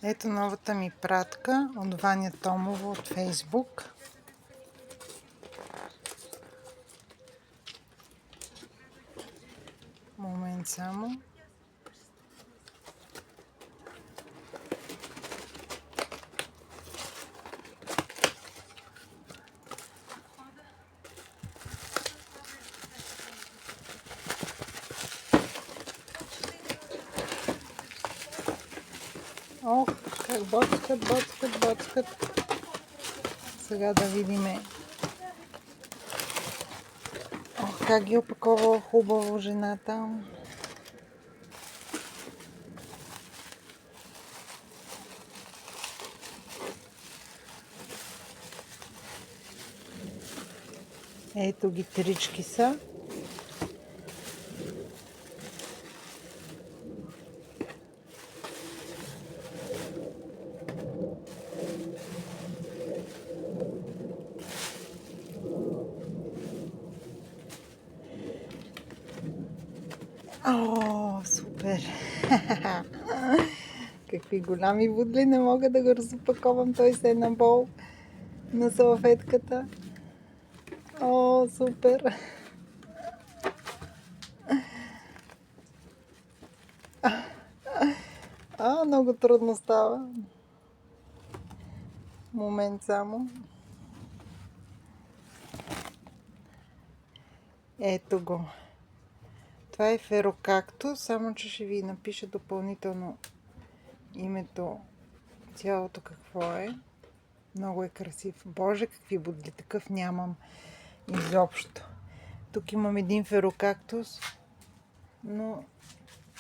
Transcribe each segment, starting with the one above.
Ето новата ми пратка от Ваня Томова от Фейсбук. Момент само. Ох, как боцкат. Сега да видим. Ох, как ги опакова хубаво жената. Ето ги трички са. О, супер! Какви голями будли, не мога да го разопаковам, той се е набол на салфетката. О, супер! Много трудно става. Момент само. Ето го. Това е ферокактус, само че ще ви напиша допълнително името, цялото какво е. Много е красив. Боже, какви будли, такъв нямам изобщо. Тук имам един ферокактус, но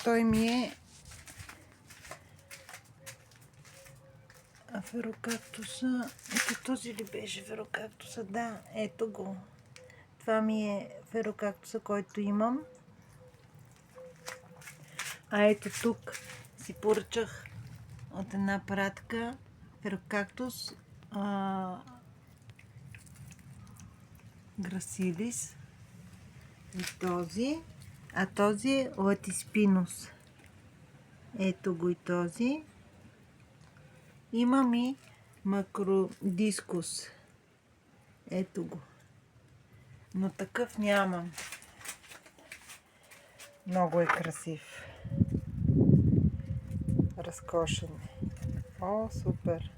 той ми е ферокактуса. Ето този ли беше ферокактуса? Да, ето го. Това ми е ферокактуса, който имам. А ето тук си поръчах от една пратка ферокактус грасилис и този, а този е латиспинус. Ето го и този. Имам и макродискус. Ето го. Но такъв нямам. Много е красив. Разкошен. О, супер.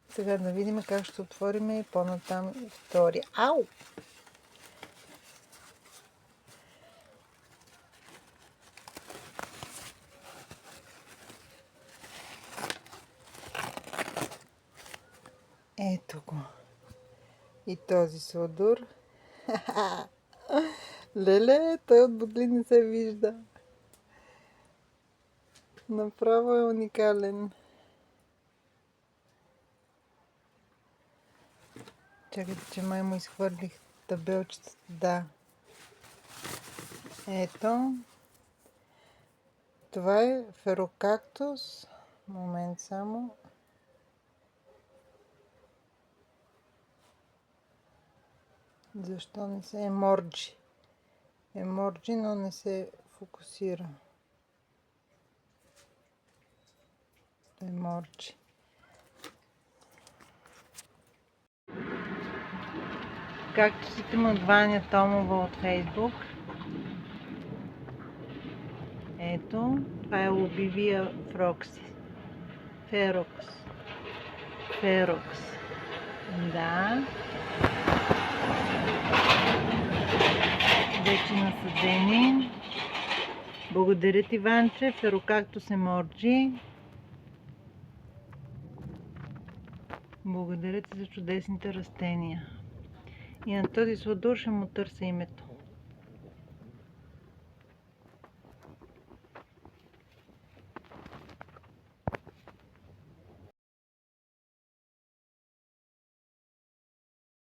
Сега да видим как ще отворим и по-натам втори. Ау! Ето го. И този сладур. Леле, той от бодли не се вижда. Направо е уникален. Чакайте, че май му изхвърлих табелчетата. Да. Ето. Това е ферокактус. Момент само. Защо не се еморджи? Еморджи, но не се фокусира. Еморджи. Както си има от Ваня Томова от Фейсбук. Ето, това е Лобивия Фрокси. Ферокс. Да. Вече насъдени. Благодаря ти, Ванче. Ферокактус еморджи. Благодаря ти за чудесните растения. И на този сладур ще му търся името.